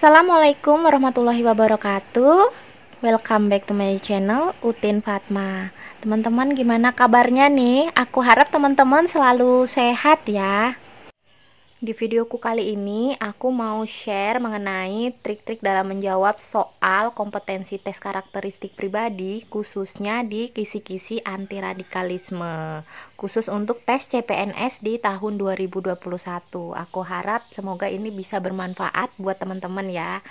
Assalamualaikum warahmatullahi wabarakatuh. Welcome back to my channel Utin Fatma. Teman-teman gimana kabarnya nih? Aku harap teman-teman selalu sehat ya. Di videoku kali ini aku mau share mengenai trik-trik dalam menjawab soal kompetensi tes karakteristik pribadi, khususnya di kisi-kisi anti radikalisme, khusus untuk tes CPNS di tahun 2021. Aku harap semoga ini bisa bermanfaat buat teman-teman ya.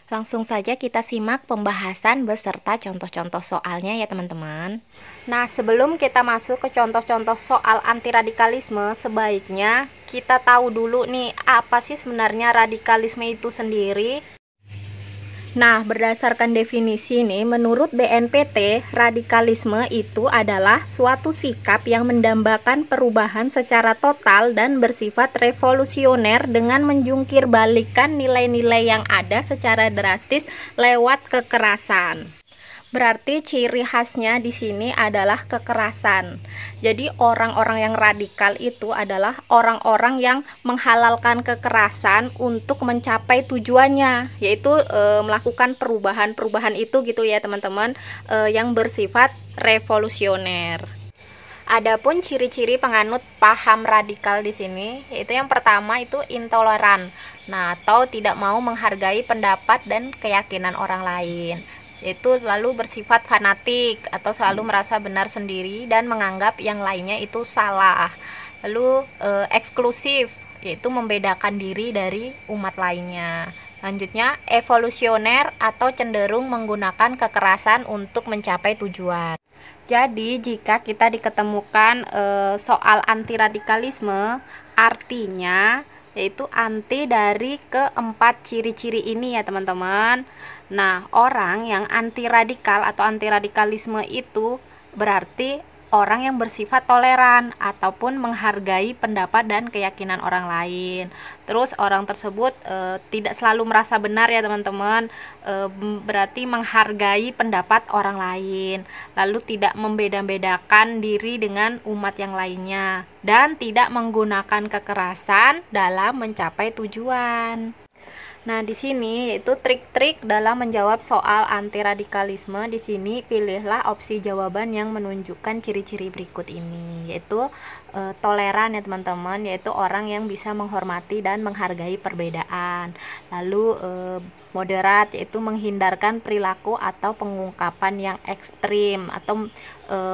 Langsung saja kita simak pembahasan beserta contoh-contoh soalnya ya teman-teman. Nah, sebelum kita masuk ke contoh-contoh soal anti radikalisme, sebaiknya kita tahu dulu nih apa sih sebenarnya radikalisme itu sendiri. Nah, berdasarkan definisi nih, menurut BNPT, radikalisme itu adalah suatu sikap yang mendambakan perubahan secara total dan bersifat revolusioner dengan menjungkir balikan nilai-nilai yang ada secara drastis lewat kekerasan. Berarti ciri khasnya di sini adalah kekerasan. Jadi orang-orang yang radikal itu adalah orang-orang yang menghalalkan kekerasan untuk mencapai tujuannya, yaitu melakukan perubahan-perubahan itu gitu ya teman-teman, yang bersifat revolusioner. Adapun ciri-ciri penganut paham radikal di sini, yaitu yang pertama itu intoleran. Nah, atau tidak mau menghargai pendapat dan keyakinan orang lain. Yaitu lalu bersifat fanatik atau selalu merasa benar sendiri dan menganggap yang lainnya itu salah. Lalu eksklusif, yaitu membedakan diri dari umat lainnya. Selanjutnya evolusioner atau cenderung menggunakan kekerasan untuk mencapai tujuan. Jadi jika kita diketemukan soal anti radikalisme, artinya yaitu anti dari keempat ciri-ciri ini ya teman-teman. Nah, orang yang anti radikal atau anti radikalisme itu berarti orang yang bersifat toleran ataupun menghargai pendapat dan keyakinan orang lain. Terus orang tersebut tidak selalu merasa benar ya teman-teman, berarti menghargai pendapat orang lain, lalu tidak membeda-bedakan diri dengan umat yang lainnya, dan tidak menggunakan kekerasan dalam mencapai tujuan. Nah, di sini yaitu trik-trik dalam menjawab soal anti radikalisme. Di sini pilihlah opsi jawaban yang menunjukkan ciri-ciri berikut ini, yaitu toleran ya teman-teman, yaitu orang yang bisa menghormati dan menghargai perbedaan. Lalu moderat, yaitu menghindarkan perilaku atau pengungkapan yang ekstrim atau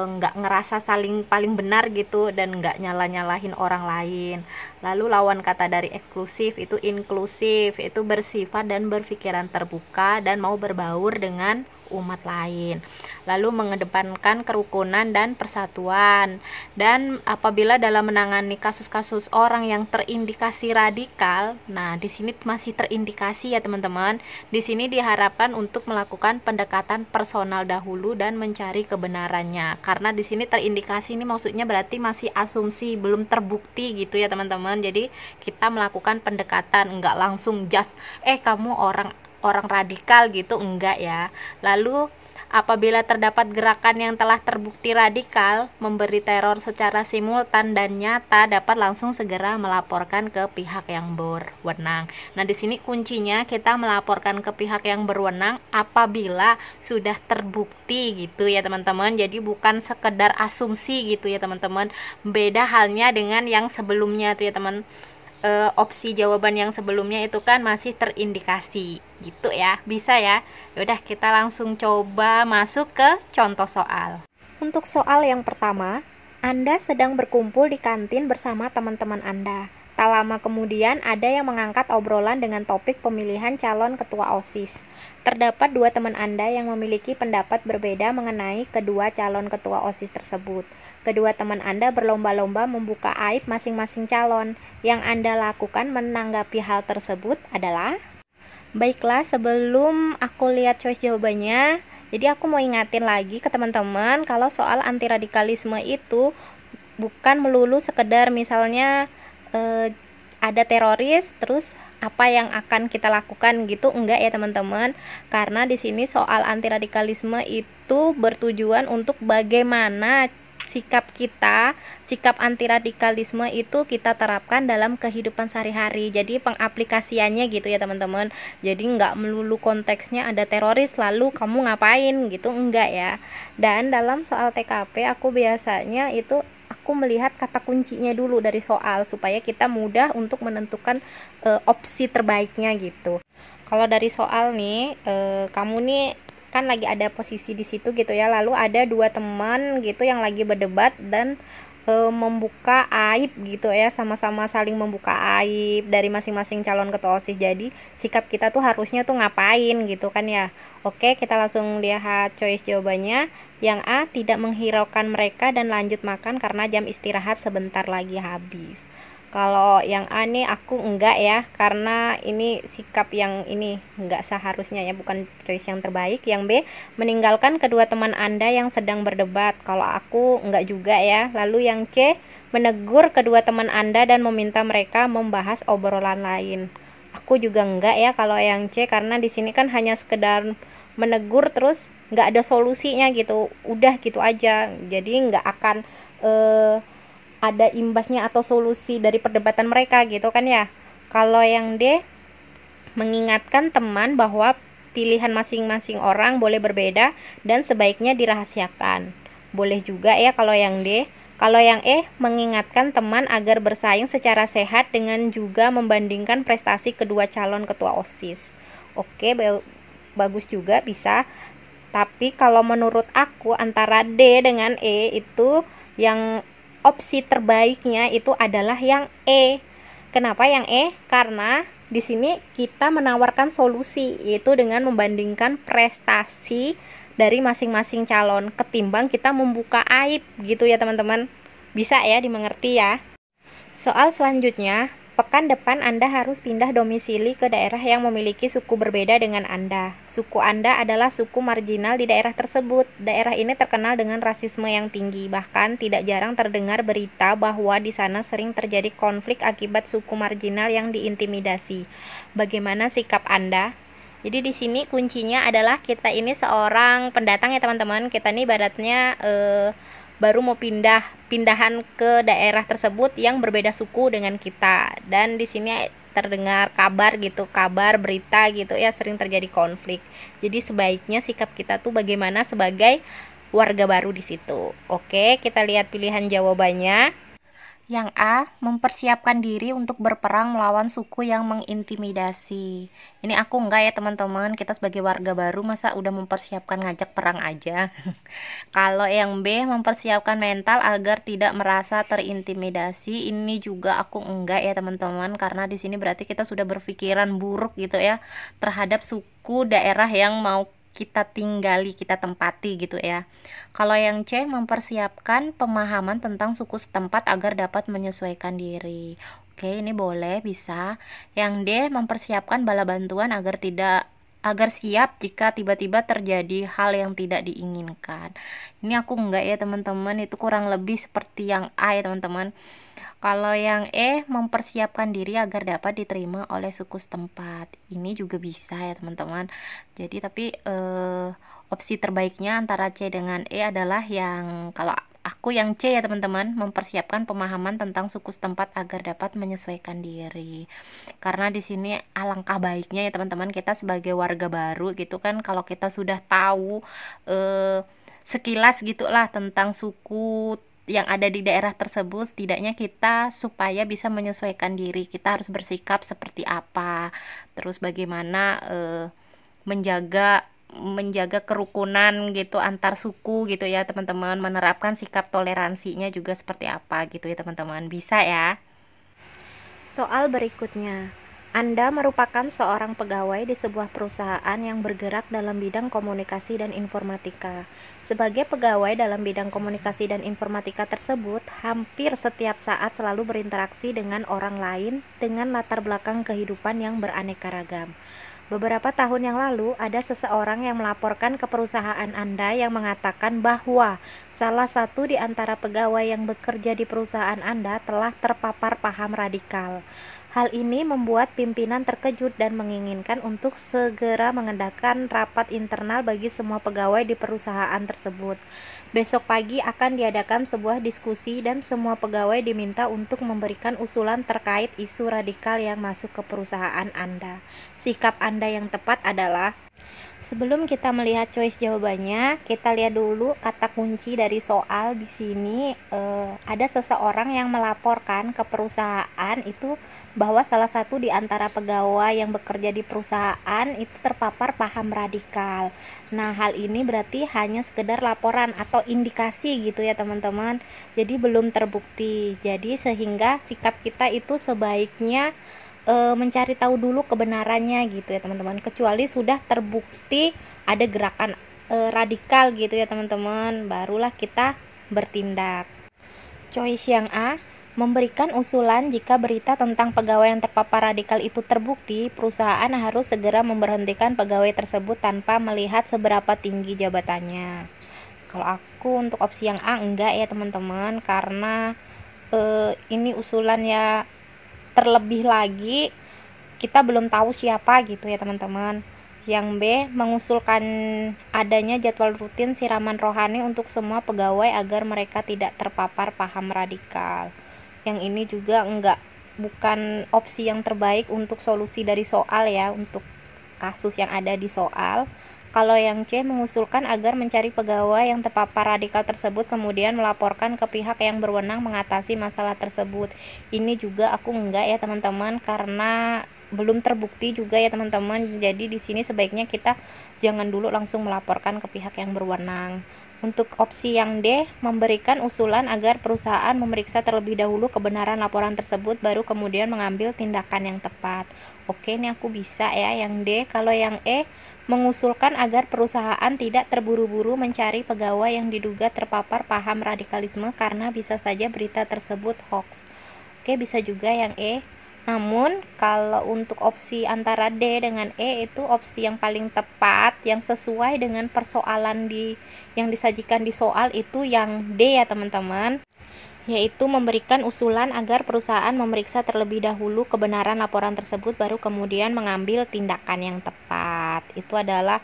nggak ngerasa paling benar gitu dan nggak nyala-nyalahin orang lain. Lalu lawan kata dari eksklusif itu inklusif, itu bersifat dan berpikiran terbuka dan mau berbaur dengan umat lain. Lalu mengedepankan kerukunan dan persatuan. Dan apabila dalam menangani kasus-kasus orang yang terindikasi radikal, nah di sini masih terindikasi ya teman-teman. Di sini diharapkan untuk melakukan pendekatan personal dahulu dan mencari kebenarannya. Karena di sini terindikasi ini maksudnya berarti masih asumsi, belum terbukti gitu ya teman-teman. Jadi kita melakukan pendekatan, enggak langsung just kamu orang radikal gitu, enggak ya. Lalu apabila terdapat gerakan yang telah terbukti radikal, memberi teror secara simultan dan nyata, dapat langsung segera melaporkan ke pihak yang berwenang. Nah, di sini kuncinya kita melaporkan ke pihak yang berwenang apabila sudah terbukti gitu ya teman-teman. Jadi bukan sekedar asumsi gitu ya teman-teman. Beda halnya dengan yang sebelumnya tuh ya teman. Opsi jawaban yang sebelumnya itu kan masih terindikasi gitu ya, bisa ya. Yaudah kita langsung coba masuk ke contoh soal. Untuk soal yang pertama, Anda sedang berkumpul di kantin bersama teman-teman Anda. Tak lama kemudian ada yang mengangkat obrolan dengan topik pemilihan calon ketua OSIS. Terdapat dua teman Anda yang memiliki pendapat berbeda mengenai kedua calon ketua OSIS tersebut. Kedua teman Anda berlomba-lomba membuka aib masing-masing calon. Yang Anda lakukan menanggapi hal tersebut adalah? Baiklah, sebelum aku lihat choice jawabannya, jadi aku mau ingatin lagi ke teman-teman kalau soal anti radikalisme itu bukan melulu sekedar misalnya ada teroris terus apa yang akan kita lakukan gitu, enggak ya teman-teman. Karena di sini soal anti radikalisme itu bertujuan untuk bagaimana sikap kita, sikap anti radikalisme itu kita terapkan dalam kehidupan sehari-hari. Jadi pengaplikasiannya gitu ya teman-teman. Jadi nggak melulu konteksnya ada teroris lalu kamu ngapain gitu, enggak ya. Dan dalam soal TKP aku biasanya itu aku melihat kata kuncinya dulu dari soal supaya kita mudah untuk menentukan opsi terbaiknya gitu. Kalau dari soal nih, kamu nih kan lagi ada posisi di situ gitu ya, lalu ada dua teman gitu yang lagi berdebat dan membuka aib gitu ya, sama-sama saling membuka aib dari masing-masing calon ketua OSIS. Jadi sikap kita tuh harusnya tuh ngapain gitu kan ya. Oke, kita langsung lihat choice jawabannya. Yang A, tidak menghiraukan mereka dan lanjut makan karena jam istirahat sebentar lagi habis. Kalau yang A nih aku enggak ya, karena ini sikap yang ini enggak seharusnya ya, bukan choice yang terbaik. Yang B, meninggalkan kedua teman Anda yang sedang berdebat. Kalau aku enggak juga ya. Lalu yang C, menegur kedua teman Anda dan meminta mereka membahas obrolan lain. Aku juga enggak ya kalau yang C, karena di sini kan hanya sekedar menegur terus enggak ada solusinya gitu. Udah gitu aja. Jadi enggak akan ada imbasnya atau solusi dari perdebatan mereka gitu kan ya. Kalau yang D, mengingatkan teman bahwa pilihan masing-masing orang boleh berbeda dan sebaiknya dirahasiakan. Boleh juga ya kalau yang D. Kalau yang E, mengingatkan teman agar bersaing secara sehat dengan juga membandingkan prestasi kedua calon ketua OSIS. Oke, bagus juga, bisa. Tapi kalau menurut aku antara D dengan E itu yang opsi terbaiknya itu adalah yang E. Kenapa yang E? Karena di sini kita menawarkan solusi, yaitu dengan membandingkan prestasi dari masing-masing calon ketimbang kita membuka aib gitu ya teman-teman. Bisa ya dimengerti ya. Soal selanjutnya, pekan depan Anda harus pindah domisili ke daerah yang memiliki suku berbeda dengan Anda. Suku Anda adalah suku marginal di daerah tersebut. Daerah ini terkenal dengan rasisme yang tinggi. Bahkan tidak jarang terdengar berita bahwa di sana sering terjadi konflik akibat suku marginal yang diintimidasi. Bagaimana sikap Anda? Jadi di sini kuncinya adalah kita ini seorang pendatang ya teman-teman. Kita ini ibaratnya baru mau pindahan ke daerah tersebut yang berbeda suku dengan kita, dan di sini terdengar kabar berita gitu ya, sering terjadi konflik. Jadi sebaiknya sikap kita tuh bagaimana sebagai warga baru di situ. Oke, kita lihat pilihan jawabannya. Yang A, mempersiapkan diri untuk berperang melawan suku yang mengintimidasi. Ini aku enggak ya teman-teman, kita sebagai warga baru masa udah mempersiapkan ngajak perang aja. Kalau yang B, mempersiapkan mental agar tidak merasa terintimidasi. Ini juga aku enggak ya teman-teman, karena di sini berarti kita sudah berpikiran buruk gitu ya terhadap suku daerah yang mau kita tinggali, kita tempati gitu ya. Kalau yang C, mempersiapkan pemahaman tentang suku setempat agar dapat menyesuaikan diri. Oke, ini boleh, bisa. Yang D, mempersiapkan bala bantuan agar siap jika tiba-tiba terjadi hal yang tidak diinginkan. Ini aku enggak ya teman-teman, itu kurang lebih seperti yang A ya teman-teman. Kalau yang E, mempersiapkan diri agar dapat diterima oleh suku setempat. Ini juga bisa ya teman-teman. Jadi tapi opsi terbaiknya antara C dengan E adalah yang, kalau aku yang C ya teman-teman, mempersiapkan pemahaman tentang suku setempat agar dapat menyesuaikan diri. Karena di sini alangkah baiknya ya teman-teman, kita sebagai warga baru gitu kan, kalau kita sudah tahu sekilas gitulah tentang suku yang ada di daerah tersebut, setidaknya kita supaya bisa menyesuaikan diri, kita harus bersikap seperti apa, terus bagaimana menjaga kerukunan gitu antar suku gitu ya teman-teman, menerapkan sikap toleransinya juga seperti apa gitu ya teman-teman. Bisa ya. Soal berikutnya, Anda merupakan seorang pegawai di sebuah perusahaan yang bergerak dalam bidang komunikasi dan informatika. Sebagai pegawai dalam bidang komunikasi dan informatika tersebut, hampir setiap saat selalu berinteraksi dengan orang lain dengan latar belakang kehidupan yang beraneka ragam. Beberapa tahun yang lalu, ada seseorang yang melaporkan ke perusahaan Anda yang mengatakan bahwa salah satu di antara pegawai yang bekerja di perusahaan Anda telah terpapar paham radikal. Hal ini membuat pimpinan terkejut dan menginginkan untuk segera mengadakan rapat internal bagi semua pegawai di perusahaan tersebut. Besok pagi akan diadakan sebuah diskusi dan semua pegawai diminta untuk memberikan usulan terkait isu radikal yang masuk ke perusahaan Anda. Sikap Anda yang tepat adalah. Sebelum kita melihat choice jawabannya, kita lihat dulu kata kunci dari soal di sini. Ada seseorang yang melaporkan ke perusahaan itu bahwa salah satu di antara pegawai yang bekerja di perusahaan itu terpapar paham radikal. Nah, hal ini berarti hanya sekedar laporan atau indikasi gitu ya teman-teman. Jadi belum terbukti. Jadi sehingga sikap kita itu sebaiknya mencari tahu dulu kebenarannya gitu ya teman-teman, kecuali sudah terbukti ada gerakan radikal gitu ya teman-teman, barulah kita bertindak. Choice yang A, memberikan usulan jika berita tentang pegawai yang terpapar radikal itu terbukti, perusahaan harus segera memberhentikan pegawai tersebut tanpa melihat seberapa tinggi jabatannya. Kalau aku untuk opsi yang A enggak ya teman-teman, karena ini usulan ya, terlebih lagi kita belum tahu siapa gitu ya teman-teman. Yang B, mengusulkan adanya jadwal rutin siraman rohani untuk semua pegawai agar mereka tidak terpapar paham radikal. Yang ini juga bukan opsi yang terbaik untuk solusi dari soal ya, untuk kasus yang ada di soal. Kalau yang C, mengusulkan agar mencari pegawai yang terpapar radikal tersebut kemudian melaporkan ke pihak yang berwenang mengatasi masalah tersebut. Ini juga aku enggak ya teman-teman, karena belum terbukti juga ya teman-teman. Jadi di sini sebaiknya kita jangan dulu langsung melaporkan ke pihak yang berwenang. Untuk opsi yang D, memberikan usulan agar perusahaan memeriksa terlebih dahulu kebenaran laporan tersebut baru kemudian mengambil tindakan yang tepat. Oke, ini aku bisa ya yang D. Kalau yang E, mengusulkan agar perusahaan tidak terburu-buru mencari pegawai yang diduga terpapar paham radikalisme karena bisa saja berita tersebut hoax. Oke, bisa juga yang E. Namun kalau untuk opsi antara D dengan E, itu opsi yang paling tepat yang sesuai dengan persoalan yang disajikan di soal itu yang D ya teman-teman, yaitu memberikan usulan agar perusahaan memeriksa terlebih dahulu kebenaran laporan tersebut baru kemudian mengambil tindakan yang tepat. Itu adalah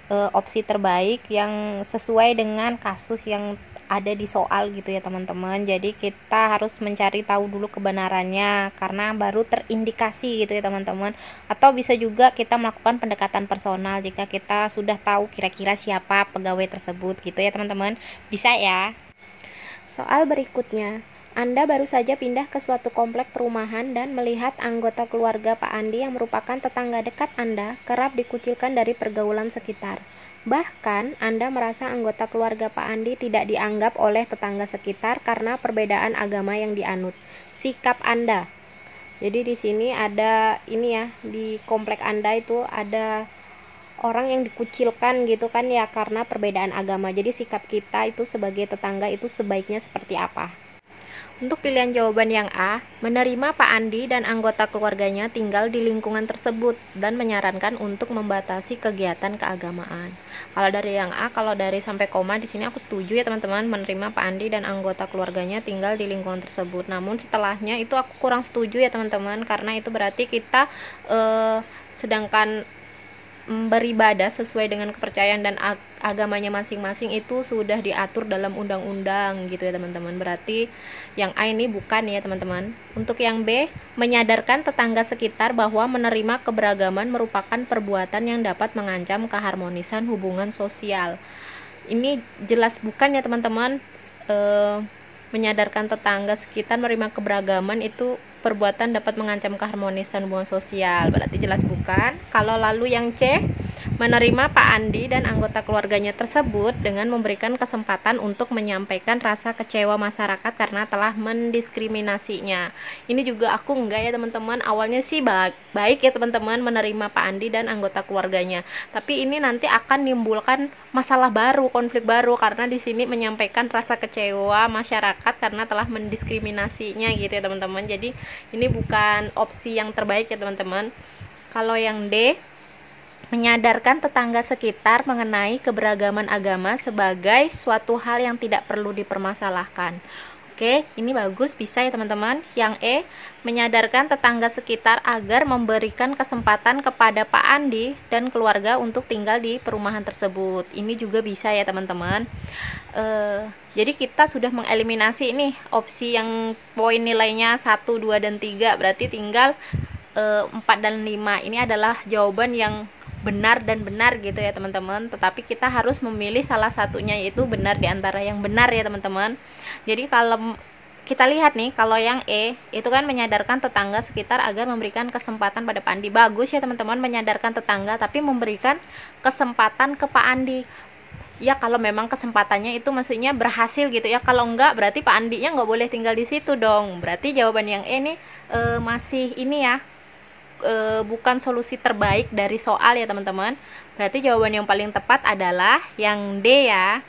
opsi terbaik yang sesuai dengan kasus yang ada di soal gitu ya teman-teman. Jadi kita harus mencari tahu dulu kebenarannya karena baru terindikasi gitu ya teman-teman. Atau bisa juga kita melakukan pendekatan personal jika kita sudah tahu kira-kira siapa pegawai tersebut gitu ya teman-teman. Bisa ya. Soal berikutnya, Anda baru saja pindah ke suatu komplek perumahan dan melihat anggota keluarga Pak Andi yang merupakan tetangga dekat Anda kerap dikucilkan dari pergaulan sekitar. Bahkan, Anda merasa anggota keluarga Pak Andi tidak dianggap oleh tetangga sekitar karena perbedaan agama yang dianut. Sikap Anda. Jadi di sini ada ini ya, di komplek Anda itu ada orang yang dikucilkan gitu kan ya karena perbedaan agama. Jadi sikap kita itu sebagai tetangga itu sebaiknya seperti apa? Untuk pilihan jawaban yang A, menerima Pak Andi dan anggota keluarganya tinggal di lingkungan tersebut dan menyarankan untuk membatasi kegiatan keagamaan. Kalau dari yang A, kalau dari sampai koma di sini aku setuju ya teman-teman, menerima Pak Andi dan anggota keluarganya tinggal di lingkungan tersebut. Namun setelahnya itu aku kurang setuju ya teman-teman, karena itu berarti kita sedangkan beribadah sesuai dengan kepercayaan dan agamanya masing-masing itu sudah diatur dalam undang-undang gitu ya teman-teman. Berarti yang A ini bukan ya teman-teman. Untuk yang B, menyadarkan tetangga sekitar bahwa menerima keberagaman merupakan perbuatan yang dapat mengancam keharmonisan hubungan sosial. Ini jelas bukan ya teman-teman. Menyadarkan tetangga sekitar menerima keberagaman itu perbuatan dapat mengancam keharmonisan hubungan sosial, berarti jelas bukan. Kalau lalu yang C, menerima Pak Andi dan anggota keluarganya tersebut dengan memberikan kesempatan untuk menyampaikan rasa kecewa masyarakat karena telah mendiskriminasinya. Ini juga aku enggak ya teman-teman. Awalnya sih baik ya teman-teman menerima Pak Andi dan anggota keluarganya, tapi ini nanti akan menimbulkan masalah baru, konflik baru, karena di sini menyampaikan rasa kecewa masyarakat karena telah mendiskriminasinya gitu ya teman-teman. Jadi ini bukan opsi yang terbaik ya teman-teman. Kalau yang D, menyadarkan tetangga sekitar mengenai keberagaman agama sebagai suatu hal yang tidak perlu dipermasalahkan. Oke, ini bagus, bisa ya teman-teman. Yang E, menyadarkan tetangga sekitar agar memberikan kesempatan kepada Pak Andi dan keluarga untuk tinggal di perumahan tersebut. Ini juga bisa ya teman-teman. Jadi kita sudah mengeliminasi nih opsi yang poin nilainya 1, 2, dan 3. Berarti tinggal 4 dan 5. Ini adalah jawaban yang benar dan benar gitu ya teman-teman. Tetapi kita harus memilih salah satunya, yaitu benar di antara yang benar ya teman-teman. Jadi kalau kita lihat nih, kalau yang E itu kan menyadarkan tetangga sekitar agar memberikan kesempatan pada Pak Andi. Bagus ya teman-teman, menyadarkan tetangga tapi memberikan kesempatan ke Pak Andi. Ya kalau memang kesempatannya itu maksudnya berhasil gitu ya. Kalau enggak berarti Pak Andinya nggak boleh tinggal di situ dong. Berarti jawaban yang E nih masih ini ya, bukan solusi terbaik dari soal ya teman-teman. Berarti jawaban yang paling tepat adalah yang D ya,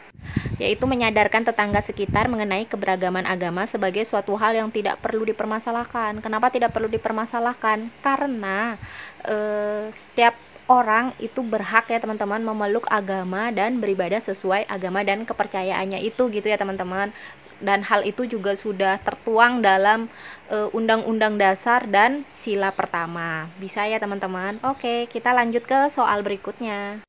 yaitu menyadarkan tetangga sekitar mengenai keberagaman agama sebagai suatu hal yang tidak perlu dipermasalahkan. Kenapa tidak perlu dipermasalahkan? Karena setiap orang itu berhak ya teman-teman memeluk agama dan beribadah sesuai agama dan kepercayaannya itu gitu ya teman-teman. Dan hal itu juga sudah tertuang dalam Undang-Undang Dasar dan Sila Pertama. Bisa ya teman-teman? Oke, kita lanjut ke soal berikutnya.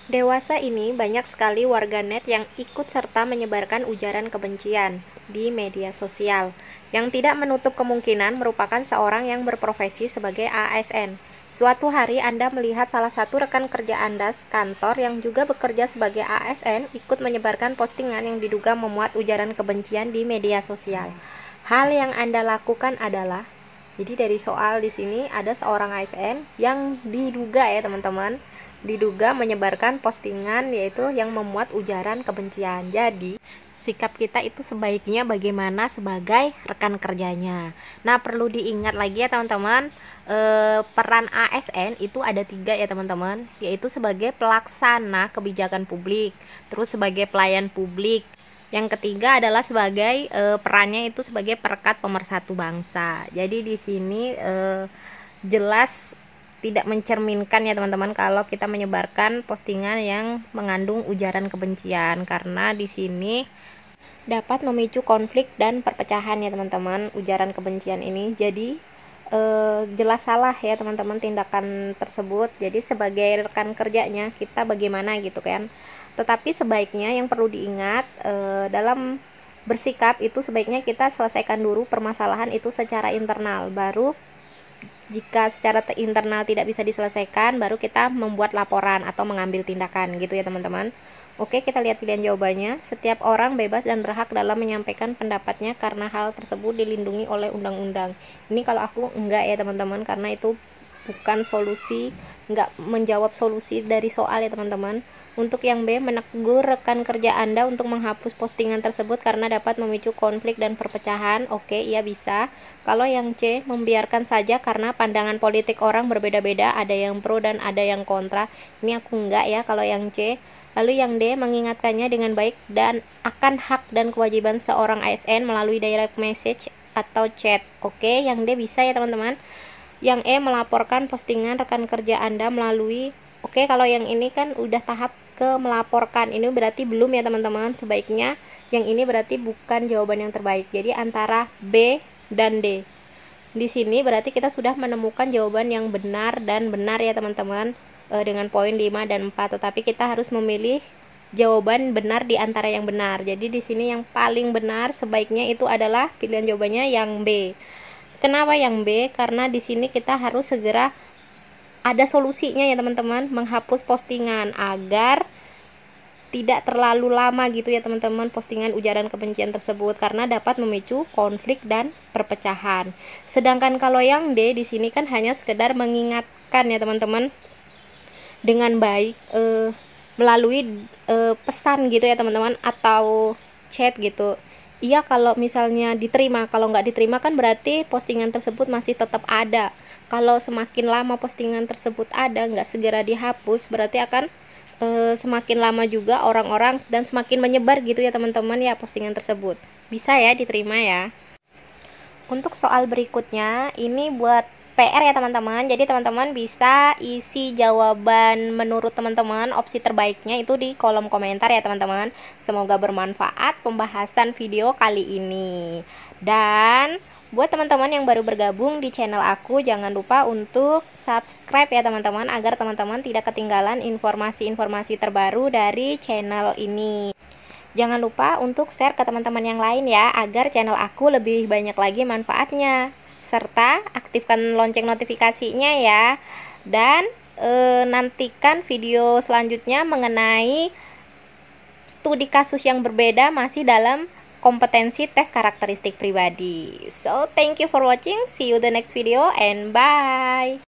Dewasa ini banyak sekali warganet yang ikut serta menyebarkan ujaran kebencian di media sosial, yang tidak menutup kemungkinan merupakan seorang yang berprofesi sebagai ASN. Suatu hari Anda melihat salah satu rekan kerja Anda sekantor yang juga bekerja sebagai ASN ikut menyebarkan postingan yang diduga memuat ujaran kebencian di media sosial. Hal yang Anda lakukan adalah, jadi dari soal di sini ada seorang ASN yang diduga ya teman-teman, diduga menyebarkan postingan yaitu yang memuat ujaran kebencian. Jadi sikap kita itu sebaiknya bagaimana sebagai rekan kerjanya. Nah, perlu diingat lagi ya teman-teman, peran ASN itu ada 3 ya teman-teman, yaitu sebagai pelaksana kebijakan publik, terus sebagai pelayan publik, yang ketiga adalah sebagai perannya itu sebagai perekat pemersatu bangsa. Jadi di sini jelas tidak mencerminkan ya teman-teman kalau kita menyebarkan postingan yang mengandung ujaran kebencian, karena di sini dapat memicu konflik dan perpecahan ya teman-teman, ujaran kebencian ini. Jadi jelas salah ya teman-teman tindakan tersebut. Jadi sebagai rekan kerjanya kita bagaimana gitu kan. Tetapi sebaiknya yang perlu diingat dalam bersikap itu sebaiknya kita selesaikan dulu permasalahan itu secara internal, baru jika secara internal tidak bisa diselesaikan, baru kita membuat laporan atau mengambil tindakan gitu ya teman-teman. Oke, kita lihat pilihan jawabannya. Setiap orang bebas dan berhak dalam menyampaikan pendapatnya karena hal tersebut dilindungi oleh undang-undang. Ini kalau aku enggak ya teman-teman, karena itu bukan solusi, enggak menjawab solusi dari soal ya teman-teman. Untuk yang B, menegur rekan kerja Anda untuk menghapus postingan tersebut karena dapat memicu konflik dan perpecahan. Oke, iya bisa. Kalau yang C, membiarkan saja karena pandangan politik orang berbeda-beda, ada yang pro dan ada yang kontra. Ini aku enggak ya kalau yang C. Lalu yang D, mengingatkannya dengan baik dan akan hak dan kewajiban seorang ASN melalui direct message atau chat. Oke, yang D bisa ya teman-teman. Yang E, melaporkan postingan rekan kerja Anda melalui. Oke, kalau yang ini kan udah tahap ke melaporkan, ini berarti belum ya teman-teman. Sebaiknya yang ini berarti bukan jawaban yang terbaik. Jadi antara B dan D. Di sini berarti kita sudah menemukan jawaban yang benar dan benar ya teman-teman, dengan poin 5 dan 4. Tetapi kita harus memilih jawaban benar di antara yang benar. Jadi di sini yang paling benar sebaiknya itu adalah pilihan jawabannya yang B. Kenapa yang B? Karena di sini kita harus segera ada solusinya ya teman-teman, menghapus postingan agar tidak terlalu lama gitu ya teman-teman postingan ujaran kebencian tersebut, karena dapat memicu konflik dan perpecahan. Sedangkan kalau yang D di sini kan hanya sekedar mengingatkan ya teman-teman dengan baik melalui pesan gitu ya teman-teman, atau chat gitu. Iya kalau misalnya diterima, kalau nggak diterima kan berarti postingan tersebut masih tetap ada. Kalau semakin lama postingan tersebut ada, nggak segera dihapus, berarti akan semakin lama juga orang-orang dan semakin menyebar gitu ya teman-teman ya postingan tersebut. Bisa ya diterima ya. Untuk soal berikutnya, ini buat PR ya teman-teman. Jadi teman-teman bisa isi jawaban menurut teman-teman, opsi terbaiknya itu di kolom komentar ya teman-teman. Semoga bermanfaat pembahasan video kali ini. Dan buat teman-teman yang baru bergabung di channel aku, jangan lupa untuk subscribe ya teman-teman, agar teman-teman tidak ketinggalan informasi-informasi terbaru dari channel ini. Jangan lupa untuk share ke teman-teman yang lain ya, agar channel aku lebih banyak lagi manfaatnya. Serta aktifkan lonceng notifikasinya ya. Dan nantikan video selanjutnya mengenai studi kasus yang berbeda masih dalam kompetensi tes karakteristik pribadi. So, thank you for watching. See you the next video and bye.